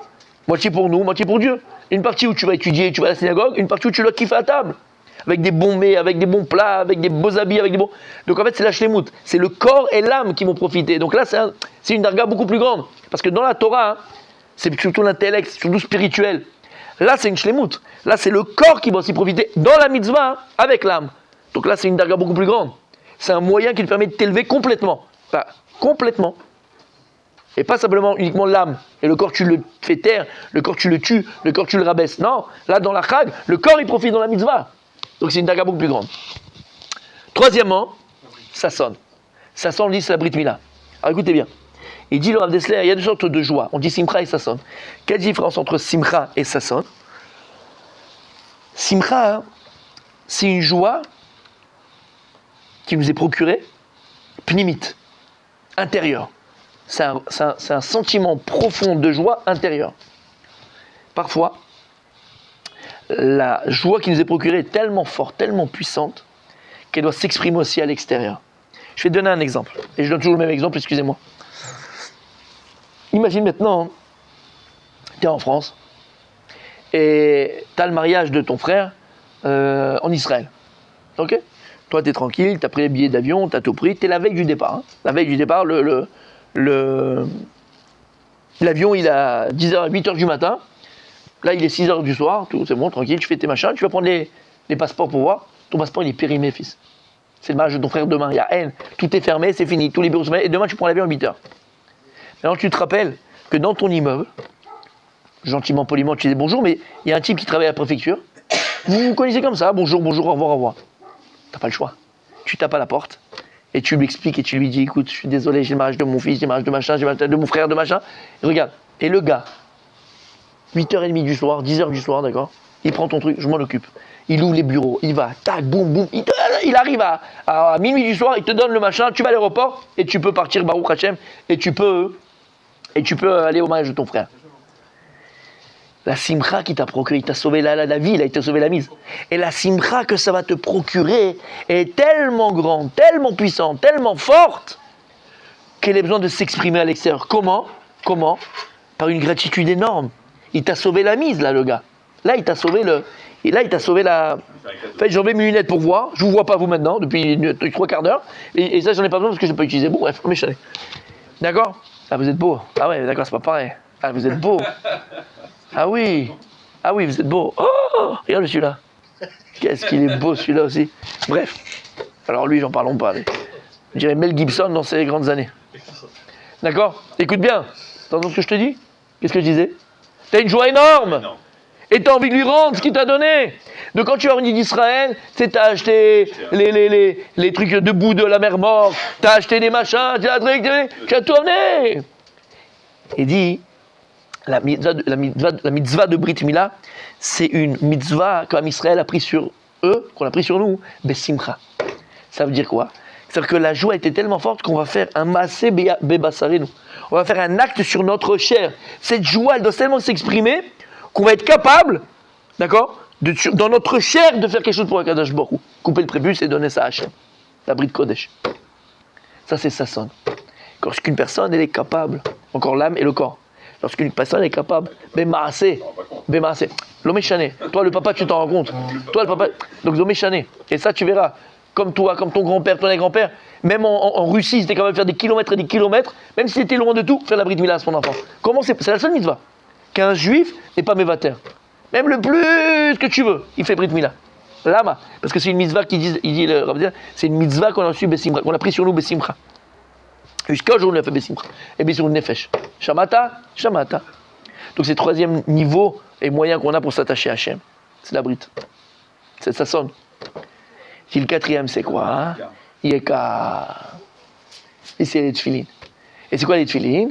Moitié pour nous, moitié pour Dieu. Une partie où tu vas étudier, tu vas à la synagogue, une partie où tu dois kiffer à table. Avec des bons mets, avec des bons plats, avec des beaux habits, avec des bons... Donc en fait, c'est la shlemut. C'est le corps et l'âme qui vont profiter. Donc là, c'est une darga beaucoup plus grande. Parce que dans la Torah, c'est surtout l'intellect, c'est surtout spirituel. Là, c'est une shlemut. Là, c'est le corps qui va aussi profiter dans la mitzvah avec l'âme. Donc là, c'est une darga beaucoup plus grande. C'est un moyen qui te permet de t'élever complètement. Enfin, complètement. Et pas simplement uniquement l'âme. Et le corps, tu le fais taire. Le corps, tu le tues. Le corps, tu le rabaisses. Non. Là, dans la chag, le corps, il profite dans la mitzvah. Donc c'est une darga beaucoup plus grande. Troisièmement, ça sonne. Ça sonne, on dit, c'est la Brit Mila. Alors écoutez bien. Il dit le Rav Dessler, il y a deux sortes de joie. On dit simcha et sasson. Quelle différence entre simcha et sasson? Simcha, hein, c'est une joie qui nous est procurée, pnimite, intérieure. C'est un sentiment profond de joie intérieure. Parfois, la joie qui nous est procurée est tellement forte, tellement puissante, qu'elle doit s'exprimer aussi à l'extérieur. Je vais te donner un exemple. Et je donne toujours le même exemple, excusez-moi. Imagine maintenant, tu es en France et tu as le mariage de ton frère en Israël. Ok? Toi, tu es tranquille, tu as pris les billets d'avion, tu as tout pris, tu es la veille du départ. Hein. La veille du départ, l'avion, il est à 10h, 8h du matin. Là, il est 6h du soir, tout, c'est bon, tranquille, tu fais tes machins, tu vas prendre les passeports pour voir. Ton passeport, il est périmé, fils. C'est le mariage de ton frère demain, il y a haine, tout est fermé, c'est fini, tous les bureaux sont fermés, et demain, tu prends l'avion à 8h. Maintenant, tu te rappelles que dans ton immeuble, gentiment, poliment, tu dis bonjour, mais il y a un type qui travaille à la préfecture. Vous vous connaissez comme ça, bonjour, bonjour, au revoir, au revoir. T'as pas le choix. Tu tapes à la porte et tu lui expliques et tu lui dis écoute, je suis désolé, j'ai le mariage de mon fils, j'ai le mariage de machin, j'ai le mariage de mon frère, de machin. Et regarde, et le gars, 8h30 du soir, 10h du soir, d'accord, il prend ton truc, je m'en occupe. Il ouvre les bureaux, il va, tac, boum, boum, il arrive à minuit du soir, il te donne le machin, tu vas à l'aéroport et tu peux partir, Baruch Hashem, et tu peux aller au mariage de ton frère. La simcha qui t'a procuré, il t'a sauvé la vie, il t'a sauvé la mise. Et la simcha que ça va te procurer est tellement grande, tellement puissante, tellement forte, qu'elle a besoin de s'exprimer à l'extérieur. Comment? Par une gratitude énorme. Il t'a sauvé la mise, là, le gars. Là, il t'a sauvé la... En fait, j'ai enlevé mes lunettes pour voir. Je vous vois pas, vous, maintenant, depuis 3 quarts d'heure. Et ça, j'en ai pas besoin parce que je n'ai pas utilisé. Bon, bref, méchant. D'accord? Ah, vous êtes beau. Ah ouais, d'accord, c'est pas pareil. Ah, vous êtes beau. Ah oui, vous êtes beau. Oh, regarde celui-là. Qu'est-ce qu'il est beau celui-là aussi. Bref, alors lui, j'en parlons pas. Je dirais Mel Gibson dans ses grandes années. D'accord? Écoute bien. T'entends ce que je te dis? Qu'est-ce que je disais? T'as une joie énorme. Et t'as envie de lui rendre ce qu'il t'a donné. Donc quand tu es revenu d'Israël, c'est t'as acheté les trucs de bout de la mer morte, t'as acheté des machins, tu as tout amené. Et dit... La mitzvah de Brit Mila, c'est une mitzvah qu'Am Israël a pris sur eux, qu'on a pris sur nous, besimcha. Ça veut dire quoi? C'est-à-dire que la joie était tellement forte qu'on va faire un massé bebassarenu. On va faire un acte sur notre chair. Cette joie, elle doit tellement s'exprimer qu'on va être capable, d'accord, dans notre chair, de faire quelque chose pour Akadosh Baruch Hu. Couper le prépuce et donner ça à Hachem. La Brit Kodesh. Ça, c'est Sasson. Lorsqu'une personne, elle est capable, encore l'âme et le corps. Lorsqu'une personne est capable, bémassé, l'homme chané. Toi, le papa, tu t'en rends compte. Toi, le papa, donc l'homme chané. Et ça, tu verras, comme toi, comme ton grand-père, ton grand-père, même en Russie, ils étaient capables de faire des kilomètres et des kilomètres, même s'ils étaient loin de tout, faire la Brit Mila à son enfant. Comment c'est la seule mitzvah qu'un juif n'est pas mévater. Même le plus que tu veux, il fait Brit Mila. Lama, parce que c'est une mitzvah qui dit, il dit le Rav, c'est une mitzvah qu'on a reçue Besimcha, qu'on a pris sur nous Besimcha. Jusqu'à aujourd'hui, on a fait Besimcha. Et bien sur une nefesh. Shamata. Donc c'est le troisième niveau et moyen qu'on a pour s'attacher à Hachem. C'est la brite. Ça sonne. Si le quatrième, c'est quoi hein? Yeka. Et c'est les tefilin. Et c'est quoi les tefilin?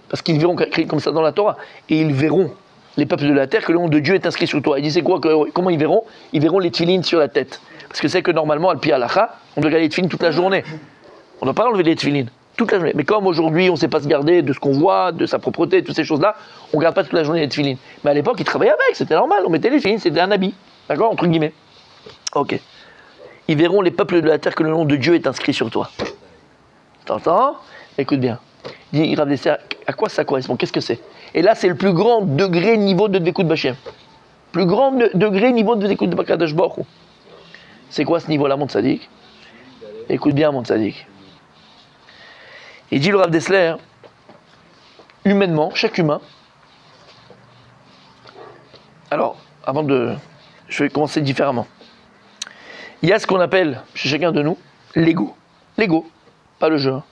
Parce qu'ils verront comme ça dans la Torah. Et ils verront, les peuples de la terre, que le nom de Dieu est inscrit sur toi. Il dit c'est quoi? Comment ils verront? Ils verront les tefilin sur la tête. Parce que c'est que normalement, al-pi halacha, on doit garder les tefilin toute la journée. On ne doit pas enlever les tefilin. Toute la journée. Mais comme aujourd'hui, on ne sait pas se garder de ce qu'on voit, de sa propreté, toutes ces choses-là, on ne garde pas toute la journée les tefilin. Mais à l'époque, ils travaillaient avec, c'était normal, on mettait les tefilin, c'était un habit. D'accord? Entre guillemets. Ok. Ils verront les peuples de la terre que le nom de Dieu est inscrit sur toi. T'entends? Écoute bien. Il dit, Rav Dessler, à quoi ça correspond? Qu'est-ce que c'est? Et là, c'est le plus grand degré niveau de Dvekout B'Hashem. Plus grand degré niveau de Dvekout B'Akadosh Baruch Hu. C'est quoi ce niveau-là, mon tzaddik? Écoute bien, mon tzaddik. Il dit le Rav Dessler, humainement, chaque humain. Alors, je vais commencer différemment. Il y a ce qu'on appelle, chez chacun de nous, l'ego. L'ego, pas le jeu. Hein.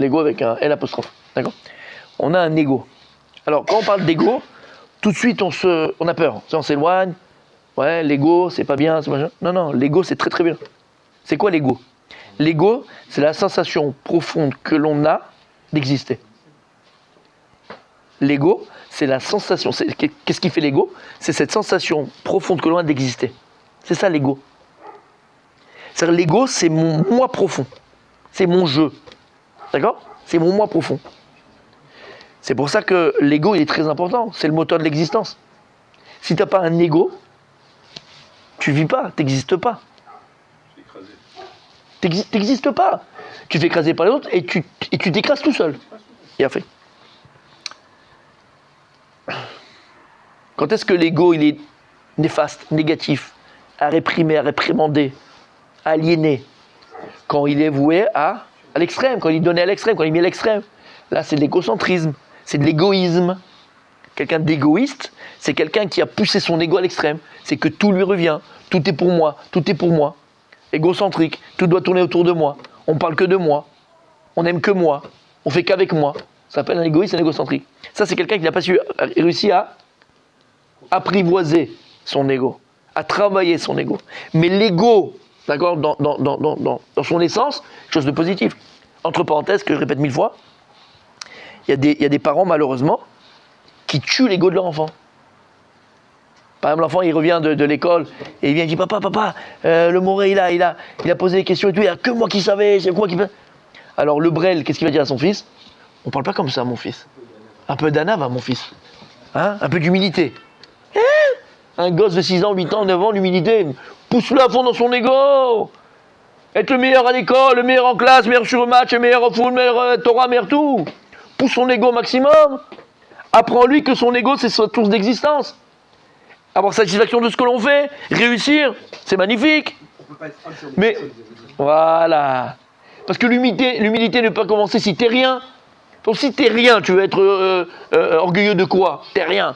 L'ego avec un L apostrophe. D'accord? On a un ego. Alors, quand on parle d'ego, tout de suite, on a peur. On s'éloigne. Ouais, l'ego, c'est pas bien. C'est machin. Non, l'ego, c'est très très bien. C'est quoi l'ego? L'ego, c'est la sensation profonde que l'on a d'exister. L'ego, c'est la sensation. Qu'est-ce qui fait l'ego? C'est cette sensation profonde que l'on a d'exister. C'est ça l'ego. C'est-à-dire l'ego, c'est mon moi profond. C'est mon jeu. D'accord? C'est mon moi profond. C'est pour ça que l'ego, il est très important. C'est le moteur de l'existence. Si tu n'as pas un ego, tu vis pas, tu n'existes pas. Tu n'existes pas. Tu fais écraser par les autres et tu t'écrases tout seul. Il a fait. Quand est-ce que l'ego, il est néfaste, négatif, à réprimer, à réprimander, à aliéner? Quand il est voué à l'extrême, quand il est donné à l'extrême, quand il met à l'extrême. Là, c'est de l'égocentrisme, c'est de l'égoïsme. Quelqu'un d'égoïste, c'est quelqu'un qui a poussé son ego à l'extrême. C'est que tout lui revient, tout est pour moi, tout est pour moi. Égocentrique, tout doit tourner autour de moi. On parle que de moi, on n'aime que moi, on fait qu'avec moi. Ça s'appelle un égoïste, un égocentrique. Ça, c'est quelqu'un qui n'a pas réussi à apprivoiser son ego, à travailler son ego. Mais l'ego, d'accord, dans son essence, quelque chose de positif. Entre parenthèses, que je répète 1000 fois, il y a des parents, malheureusement, qui tuent l'ego de leur enfant. Par exemple, l'enfant, il revient de l'école et il vient et dit « Papa, le Moré, il a posé des questions et tout, il n'y a que moi qui savais, c'est moi qui... » Alors, le Brel, qu'est-ce qu'il va dire à son fils? « On ne parle pas comme ça, mon fils. Un peu d'anava, mon fils. Hein? Un peu d'humilité. Un gosse de 6 ans, 8 ans, 9 ans, l'humilité, pousse-le à fond dans son ego. Être le meilleur à l'école, le meilleur en classe, le meilleur sur le match, le meilleur au foot, le meilleur Torah, le meilleur tout. Pousse son ego au maximum. Apprends-lui que son ego, c'est sa source d'existence. Avoir satisfaction de ce que l'on fait, réussir, c'est magnifique. On peut pas être fan sur des Mais personnes, voilà. Parce que l'humilité ne peut pas commencer si t'es rien. Donc si t'es rien, tu veux être orgueilleux de quoi? T'es rien.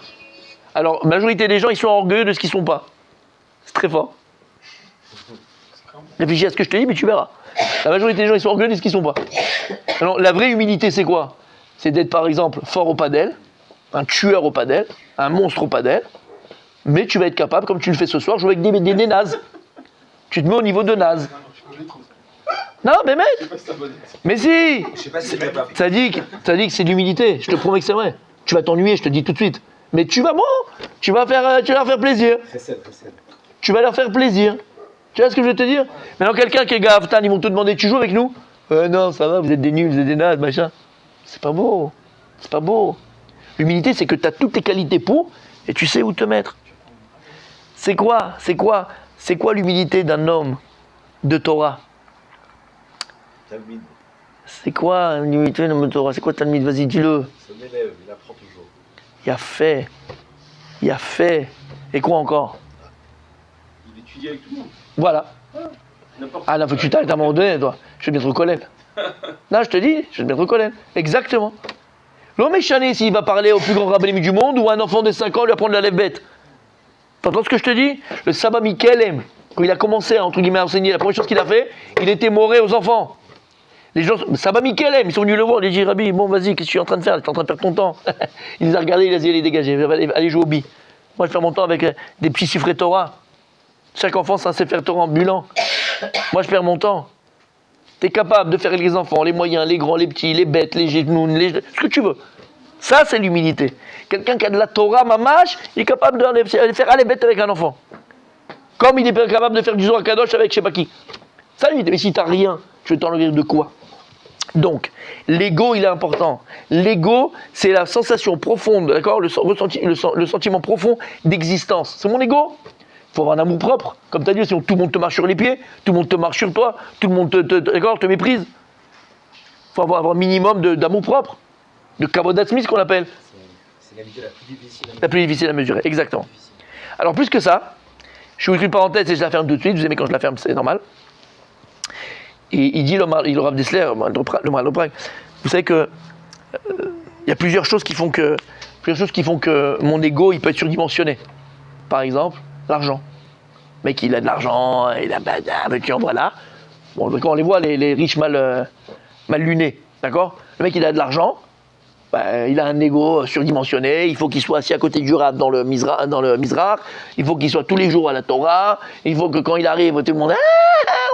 Alors, la majorité des gens, ils sont orgueilleux de ce qu'ils ne sont pas. C'est très fort. Réfléchis à ce que je te dis, mais tu verras. La majorité des gens, ils sont orgueilleux de ce qu'ils ne sont pas. Alors, la vraie humilité, c'est quoi? C'est d'être, par exemple, fort au padel, un tueur au padel, un monstre au padel, mais tu vas être capable, comme tu le fais ce soir, jouer avec des nazes. Tu te mets au niveau de naze. Non, mais mec! Mais si! Je sais pas si je vais pas. Ça dit que c'est de l'humilité. Je te promets que c'est vrai. Tu vas t'ennuyer, je te dis tout de suite. Mais tu vas leur faire plaisir. Tu vas leur faire plaisir. Tu vois ce que je veux te dire? Maintenant, quelqu'un qui est gaftan, ils vont te demander, tu joues avec nous? Non, ça va, vous êtes des nuls, vous êtes des nazes, machin. C'est pas beau. C'est pas beau. L'humilité, c'est que tu as toutes tes qualités pour, et tu sais où te mettre. C'est quoi l'humilité d'un homme de Torah? C'est quoi l'humilité d'un homme de Torah? C'est quoi Talmid? Vas-y, dis-le. C'est un élève, il apprend toujours. Il a fait. Et quoi encore? Il étudie avec tout le monde. Voilà. N'importe Ah là, faut que tu t'arrêtes à un moment donné, toi. Je vais te mettre au collège. Non, je te dis, je vais te mettre au collège. Exactement. L'homme est chané s'il va parler au plus grand rabbin du monde ou à un enfant de 5 ans lui apprendre la lève bête. T'entends ce que je te dis? Le sabbat Mikelem, quand il a commencé à, entre guillemets, à enseigner, la première chose qu'il a fait, il était moré aux enfants. Les gens, sabbat Mikelem, ils sont venus le voir, ils lui ont dit, Rabbi, bon, vas-y, qu'est-ce que tu es en train de faire? Tu es en train de perdre ton temps. Il les a regardés, il a dit, allez, dégagez, allez jouer au billes. Moi, je perds mon temps avec des petits chiffres Torah. Chaque enfant, c'est un Sefer Torah ambulant. Moi, je perds mon temps. Tu es capable de faire avec les enfants, les moyens, les grands, les petits, les bêtes, les genoux, ce que tu veux. Ça, c'est l'humilité. Quelqu'un qui a de la Torah, mamash, il est capable de faire aller bêtes avec un enfant. Comme il est capable de faire du Zohar Kadosh avec je sais pas qui. Ça, l'humilité. Mais si tu n'as rien, tu veux t'enlever de quoi? Donc, l'ego, il est important. L'ego, c'est la sensation profonde, d'accord, le sentiment profond d'existence. C'est mon ego. Il faut avoir un amour propre. Comme tu as dit, sinon tout le monde te marche sur les pieds, tout le monde te marche sur toi, tout le monde te méprise. Il faut avoir un minimum d'amour propre, de kavod atzmi, ce qu'on appelle. C'est l'habitude la plus difficile à mesurer. La plus difficile à mesurer, exactement. Alors, plus que ça, je ouvre une parenthèse et je la ferme tout de suite. Vous aimez quand je la ferme, c'est normal. Et il dit, le Rav Dessler, le Maharal de Prague, vous savez que il y a plusieurs choses qui font que mon ego, il peut être surdimensionné. Par exemple, l'argent. Le mec, il a de l'argent, il a voilà. Bon, quand on les voit, les riches mal lunés, d'accord? Le mec, il a de l'argent, il a un ego surdimensionné, il faut qu'il soit assis à côté du Rav dans le Mizrach, il faut qu'il soit tous les jours à la Torah, il faut que quand il arrive, tout le monde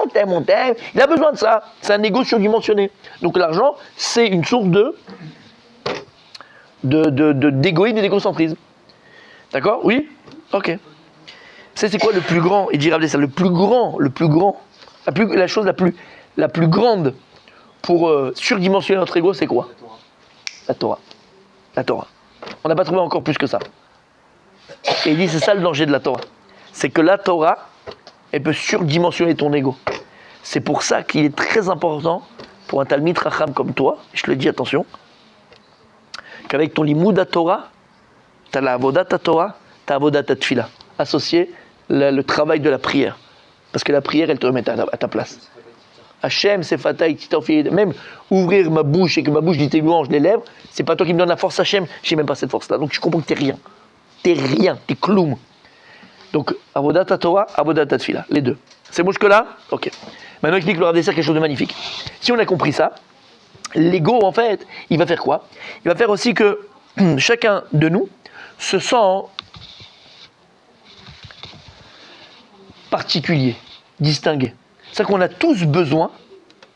on t'aime. Il a besoin de ça. C'est un ego surdimensionné. Donc l'argent, c'est une source d'égoïsme et d'égocentrisme. D'accord? Oui? Ok. C'est quoi le plus grand? Il dit Rav Dessler, le plus grand, la chose la plus grande pour surdimensionner notre ego, c'est quoi? La Torah. La Torah. On n'a pas trouvé encore plus que ça. Et il dit, c'est ça le danger de la Torah. C'est que la Torah, elle peut surdimensionner ton ego. C'est pour ça qu'il est très important pour un Talmid Racham comme toi, je te le dis, attention, qu'avec ton limoud à Torah, tu as la avodat à Torah, tu as avodat à Tfila. Associé le travail de la prière. Parce que la prière, elle te remet à ta place. Hachem, c'est fatal, même ouvrir ma bouche et que ma bouche dit tes louanges, les lèvres, c'est pas toi qui me donnes la force, Hachem, j'ai même pas cette force-là. Donc tu comprends que t'es rien. T'es cloum. Donc, avodat à Torah, avodat à Tfila, les deux. C'est bon jusque-là? Ok. Maintenant, explique le Rav Dessler quelque chose de magnifique. Si on a compris ça, l'ego, en fait, il va faire quoi? Il va faire aussi que chacun de nous se sent particulier, distingué. C'est-à-dire qu'on a tous besoin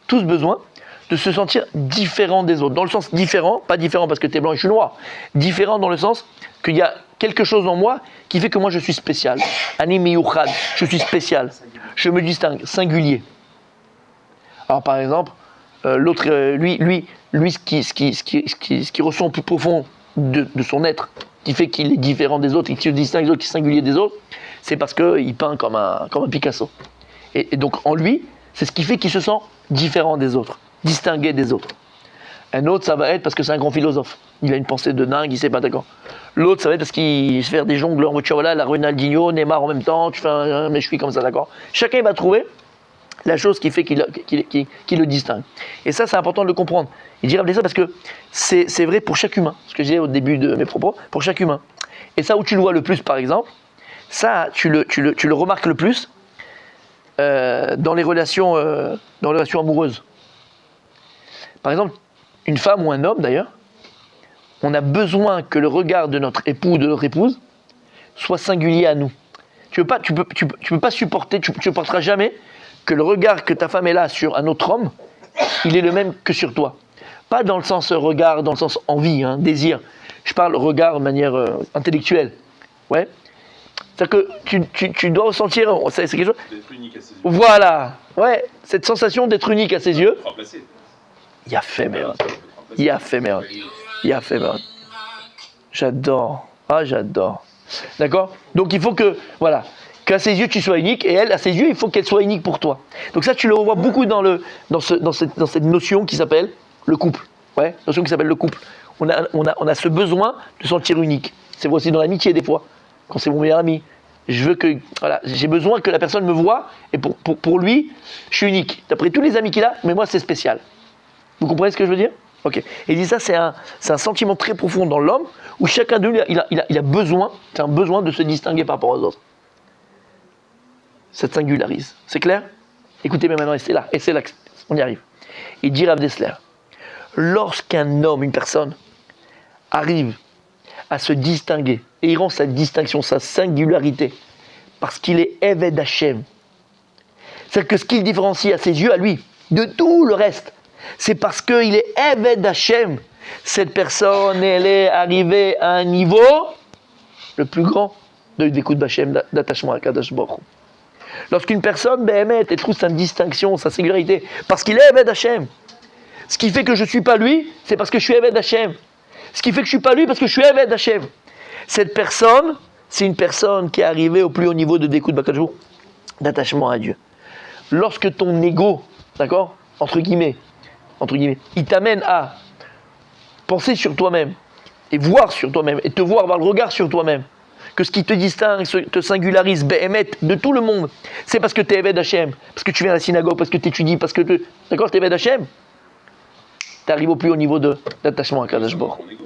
de se sentir différent des autres. Dans le sens différent, pas différent parce que tu es blanc et je suis noir. Différent dans le sens qu'il y a quelque chose en moi qui fait que moi je suis spécial. Ani miyuchad, je suis spécial. Je me distingue, singulier. Alors par exemple, l'autre, lui, ce qui ressent au plus profond de son être, qui fait qu'il est différent des autres et qu'il se distingue des autres, qui est singulier des autres, c'est parce qu'il peint comme un Picasso. Et donc en lui, c'est ce qui fait qu'il se sent différent des autres, distingué des autres. Un autre, ça va être parce que c'est un grand philosophe. Il a une pensée de dingue, il sait pas d'accord. L'autre, ça va être parce qu'il se fait des jongles en voiture, voilà, la Ronaldinho, Neymar en même temps, tu fais mais je suis comme ça, d'accord. Chacun va trouver la chose qui fait qu'il le distingue. Et ça, c'est important de le comprendre. Il dit rappeler ça parce que c'est vrai pour chaque humain, ce que j'ai dit au début de mes propos, pour chaque humain. Et ça, où tu le vois le plus, par exemple, ça, tu le remarques le plus dans les relations amoureuses. Par exemple, une femme ou un homme d'ailleurs, on a besoin que le regard de notre époux ou de notre épouse soit singulier à nous. Tu peux pas supporter, tu supporteras jamais que le regard que ta femme est là sur un autre homme, il est le même que sur toi. Pas dans le sens regard, dans le sens envie, désir. Je parle regard de manière intellectuelle. Ouais. C'est-à-dire que tu dois ressentir, c'est quelque chose. D'être unique à ses yeux. Voilà. Ouais. Cette sensation d'être unique à ses yeux. Remplacer. Il a fait merde. J'adore. Ah, j'adore. D'accord? Donc il faut que, voilà, qu'à ses yeux tu sois unique, et elle, à ses yeux, il faut qu'elle soit unique pour toi. Donc ça, tu le revois beaucoup dans cette notion qui s'appelle le couple. Ouais, notion qui s'appelle le couple. On a ce besoin de se sentir unique. C'est vrai aussi dans l'amitié des fois. Quand c'est mon meilleur ami, j'ai besoin que la personne me voie, et pour lui, je suis unique. D'après tous les amis qu'il a, mais moi c'est spécial. Vous comprenez ce que je veux dire? Ok. Et il dit ça, c'est un sentiment très profond dans l'homme, où chacun de nous, il a besoin, c'est un besoin de se distinguer par rapport aux autres. Ça te singularise. C'est clair? Écoutez bien maintenant, et c'est là, on y arrive. Il dit Rav Dessler, lorsqu'un homme, une personne, arrive à se distinguer, et il rend sa distinction, sa singularité, parce qu'il est Eved Hashem, c'est que ce qui le différencie à ses yeux, à lui, de tout le reste, c'est parce qu'il est Eved Hashem. Cette personne, elle est arrivée à un niveau le plus grand d'écoute d'Hashem, d'attachement à Kadosh Baruch Hu. Lorsqu'une personne, elle trouve sa distinction, sa singularité, parce qu'il est Eved Hashem. Ce qui fait que je ne suis pas lui, c'est parce que je suis Eved Hashem. Ce qui fait que je ne suis pas lui, parce que je suis Eved Hashem. Cette personne, c'est une personne qui est arrivée au plus haut niveau de d'écoute d'attachement à Dieu. Lorsque ton ego, d'accord, entre guillemets, il t'amène à penser sur toi-même, et voir sur toi-même, et te voir, avoir le regard sur toi-même, que ce qui te distingue, te singularise, de tout le monde, c'est parce que tu es Eved Hashem, parce que tu viens à la synagogue, parce que tu étudies, parce que d'accord, tu es Eved Hashem, tu arrives au plus haut niveau d'attachement à Kadosh Baruch Hu.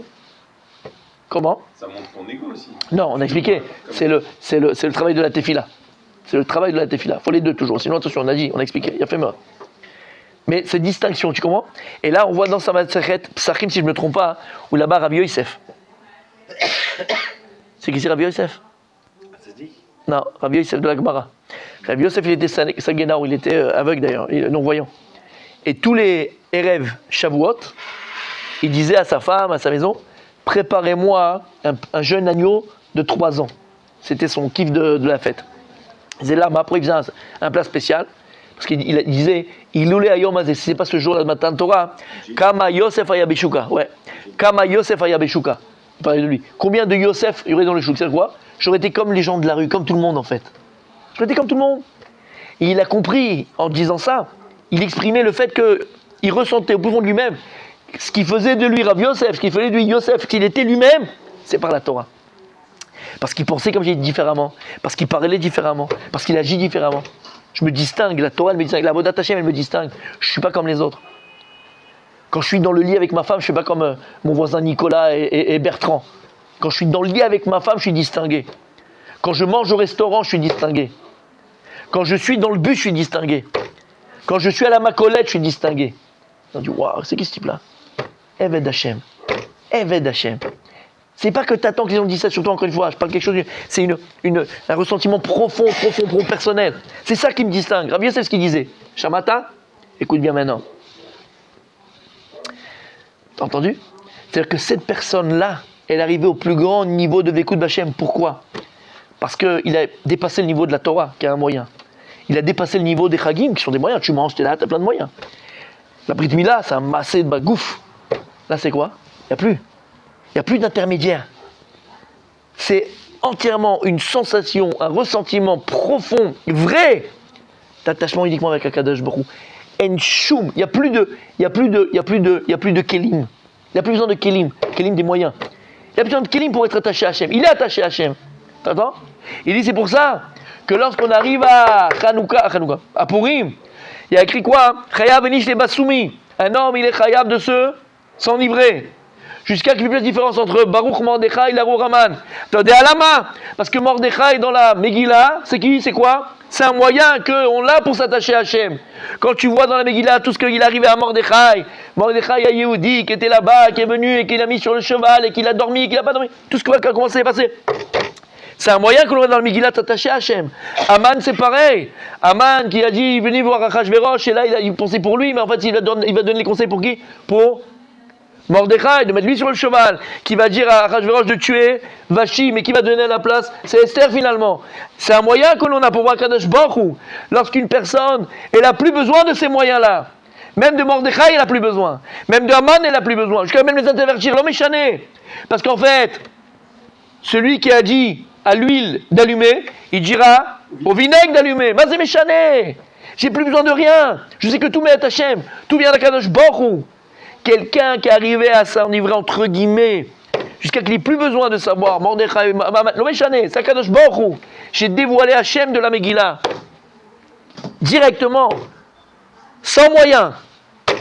Comment? Ça montre ton ego aussi. Non, on a expliqué, c'est le travail de la tefila. C'est le travail de la tefila. Il faut les deux toujours, sinon attention, on a expliqué, il a fait mort. Mais cette distinction, tu comprends? Et là, on voit dans sa Masechet Psachim, si je ne me trompe pas, où là-bas, Rabbi Yosef. C'est qui c'est Rabbi Yosef? Non, Rabbi Yosef de la Gemara. Rabbi Yosef, il était Saguenar, il était aveugle d'ailleurs, non-voyant. Et tous les Erev Shavuot, il disait à sa femme, à sa maison, préparez-moi un jeune agneau de 3 ans. C'était son kiff de la fête. Il disait là, après il faisait un plat spécial, parce qu'il disait, il loulait à Yom Hazeh, si c'est pas ce jour-là de matin Torah, Kama Yosef Ayabeshuka, ouais, Kama Yosef Ayabeshuka. Il parlait de lui. Combien de Yosef il y aurait dans le chouk? C'est quoi? J'aurais été comme les gens de la rue, comme tout le monde en fait. J'aurais été comme tout le monde. Et il a compris, en disant ça, il exprimait le fait qu'il ressentait au fond de lui-même ce qui faisait de lui Rav Yosef, ce qui faisait de lui Yosef, qu'il était lui-même, c'est par la Torah. Parce qu'il pensait comme j'ai dit différemment, parce qu'il parlait différemment, parce qu'il agit différemment. Je me distingue, la Torah elle me distingue, la Vodat Hashem elle me distingue. Je ne suis pas comme les autres. Quand je suis dans le lit avec ma femme, je ne suis pas comme mon voisin Nicolas et Bertrand. Quand je suis dans le lit avec ma femme, je suis distingué. Quand je mange au restaurant, je suis distingué. Quand je suis dans le bus, je suis distingué. Quand je suis à la Macolette, je suis distingué. On dit, waouh, c'est qui ce type-là? Eved Hashem. Eved Hashem. C'est pas que tu attends qu'ils ont dit ça sur toi, encore une fois. Je parle quelque chose, c'est un ressentiment profond, personnel. C'est ça qui me distingue. Rabbi Yosef, c'est ce qu'il disait. Shamata, écoute bien maintenant. T'as entendu? C'est-à-dire que cette personne-là, elle est arrivée au plus grand niveau de Vekout Bachem. Pourquoi? Parce qu'il a dépassé le niveau de la Torah, qui est un moyen. Il a dépassé le niveau des Chagim, qui sont des moyens. Tu manges, t'es là, t'as plein de moyens. La Brit Mila, c'est un massé de bagouf. Là, c'est quoi? Il n'y a plus. Il n'y a plus d'intermédiaire. C'est entièrement une sensation, un ressentiment profond, vrai, d'attachement uniquement avec Akadosh Baruch Hu. En choum. Il n'y a plus de kelim. Il n'y a plus besoin de kelim. Kelim des moyens. Il n'y a plus besoin de kelim pour être attaché à Hachem. Il est attaché à Hachem. T'entends? Il dit c'est pour ça que lorsqu'on arrive à Hanouka, à Purim, il y a écrit quoi? Chayav venish le bassoumi. Un homme, il est chayav de s'enivrer. Jusqu'à qu'il y ait plus de différence entre Baruch Mordechai et Larour Haman. Tu as à la main. Parce que Mordechai dans la Megillah, c'est qui? C'est quoi? C'est un moyen qu'on a pour s'attacher à Hachem. Quand tu vois dans la Megillah tout ce qu'il arrivait à Mordechai à Yehudi, qui était là-bas, qui est venu et qui l'a mis sur le cheval et qui a dormi et qui n'a pas dormi, tout ce qui va commencer à passer. C'est un moyen que l'on a dans le Megillah t'attacher à Hachem. Aman, c'est pareil. Aman qui a dit venez voir Achashverosh, et là il pensait pour lui, mais en fait il va donner les conseils pour qui? Pour Mordechai, de mettre lui sur le cheval, qui va dire à Achashverosh de tuer Vashi, mais qui va donner la place? C'est Esther finalement. C'est un moyen que l'on a pour voir Kadosh Baruch Hu. Lorsqu'une personne, elle n'a plus besoin de ces moyens-là. Même de Mordechai, elle n'a plus besoin. Même de Haman, elle n'a plus besoin. Jusqu'à même les intervertir, l'homme est chané. Parce qu'en fait, celui qui a dit à l'huile d'allumer, il dira au vinaigre d'allumer. Mazé méchané. J'ai plus besoin de rien. Je sais que tout m'est Hachem. Tout vient d'Akadosh Baruch Hu. Quelqu'un qui est arrivé à s'enivrer entre guillemets, jusqu'à qu'il n'ait plus besoin de savoir, Mordechai, l'homme est chané, c'est Akadosh Baruch Hu. J'ai dévoilé Hachem de la Megillah. Directement. Sans moyens.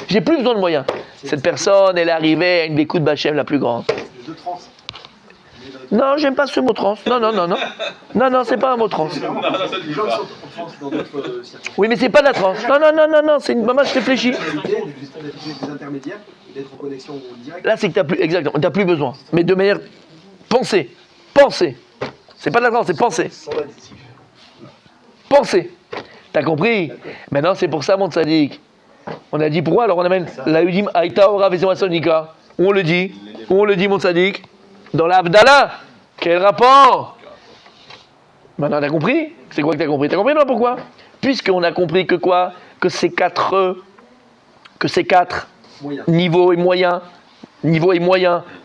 J'ai plus besoin de moyens. Cette personne, elle est arrivée à une écoute d'Hachem la plus grande. De trans. Non, j'aime pas ce mot trans. Non, c'est pas un mot trans. Les gens qui sont en trans dans d'autres circonstances. Oui, mais c'est pas de la trans. Non, c'est une maman, je réfléchis. Des intermédiaires, d'être en connexion directe. Là, c'est que t'as plus besoin. Mais de manière penser. C'est pas de la trans, c'est penser. Sans additif. Penser. T'as compris? Maintenant, c'est pour ça, mon tzaddik. On a dit pourquoi? Alors on amène la Udim Aïta Ora Vezema Sonika. Où on le dit, mon tzaddik? Dans la Havdalah. Quel rapport? Maintenant, t'as compris? C'est quoi que t'as compris? T'as compris, non? Pourquoi? Puisqu'on a compris que quoi? Que ces quatre niveaux et moyens,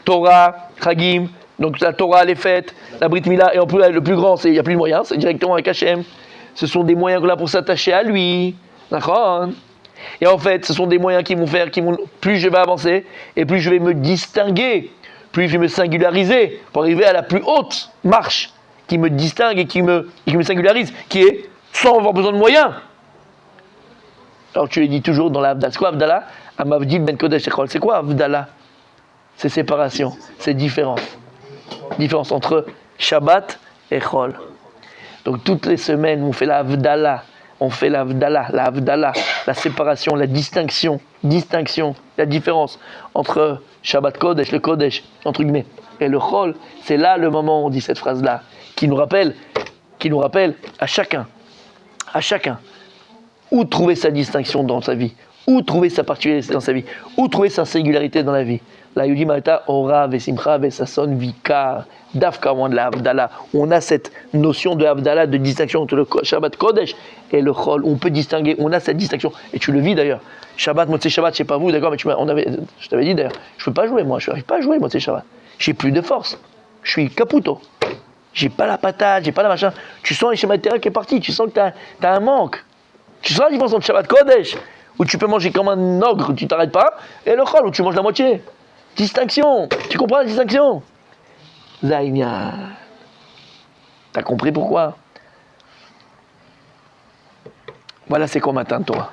Torah, Chagim, donc la Torah, les fêtes, la Brit Mila, et en plus, le plus grand, il n'y a plus de moyens, c'est directement avec Hachem. Ce sont des moyens qu'on a pour s'attacher à lui. D'accord? Et en fait, ce sont des moyens qui vont faire, plus je vais avancer, et plus je vais me distinguer, plus je vais me singulariser, pour arriver à la plus haute marche, qui me distingue et qui me singularise, qui est sans avoir besoin de moyens. Alors tu le dis toujours dans la Havdalah. C'est quoi Havdalah? Amavdil ben Kodesh Echol. C'est quoi Havdalah? C'est séparation, c'est différence. Différence entre Shabbat et Chol. Donc toutes les semaines, on fait la Havdalah. La séparation, la distinction, la différence entre Shabbat Kodesh, le Kodesh, entre guillemets, et le Chol. C'est là le moment où on dit cette phrase-là, qui nous rappelle à chacun à chacun, où trouver sa distinction dans sa vie, où trouver sa particularité dans sa vie, où trouver sa singularité dans la vie. La Yudi Malta, Ora, Vesimcha, Vesasson, Vikar, Dafka, de la Havdalah. On a cette notion de Havdalah, de distinction entre le Shabbat Kodesh et le Chol. On peut distinguer, on a cette distinction. Et tu le vis d'ailleurs. Shabbat, Motzei Shabbat, je sais pas vous, d'accord, mais je t'avais dit d'ailleurs, je peux pas jouer moi, je n'arrive pas à jouer Motzei Shabbat. J'ai plus de force. Je suis caputo. J'ai pas la patate, j'ai pas la machin. Tu sens le schéma de terrain qui est parti, tu sens que t'as un manque. Tu sens la différence entre Shabbat Kodesh, où tu peux manger comme un ogre, tu t'arrêtes pas, et le Chol, où tu manges la moitié. Distinction, tu comprends la distinction? Zaïnia. T'as compris pourquoi? Voilà, c'est quoi Matan Torah.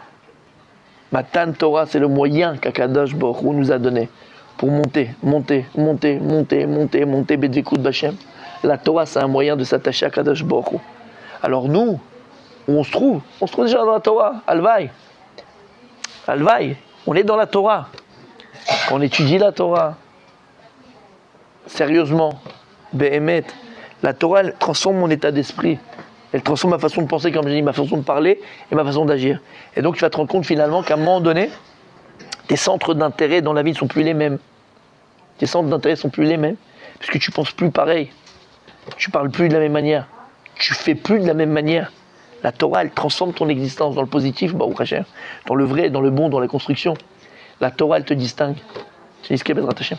Matan Torah, c'est le moyen qu'Akadosh Baruch Hu nous a donné pour monter, Bedvekut Bachem. La Torah, c'est un moyen de s'attacher à Akadosh Baruch Hu. Alors nous, où on se trouve déjà dans la Torah, Alvaï, on est dans la Torah. Quand on étudie la Torah, sérieusement, Behemet, la Torah, elle transforme mon état d'esprit. Elle transforme ma façon de penser, comme je dis, ma façon de parler et ma façon d'agir. Et donc tu vas te rendre compte finalement qu'à un moment donné, tes centres d'intérêt dans la vie ne sont plus les mêmes. Tes centres d'intérêt ne sont plus les mêmes, puisque tu ne penses plus pareil. Tu ne parles plus de la même manière. Tu ne fais plus de la même manière. La Torah, elle transforme ton existence dans le positif, dans le vrai, dans le bon, dans la construction. La Torah, elle te distingue. C'est ce qui est Bezrat Hashem.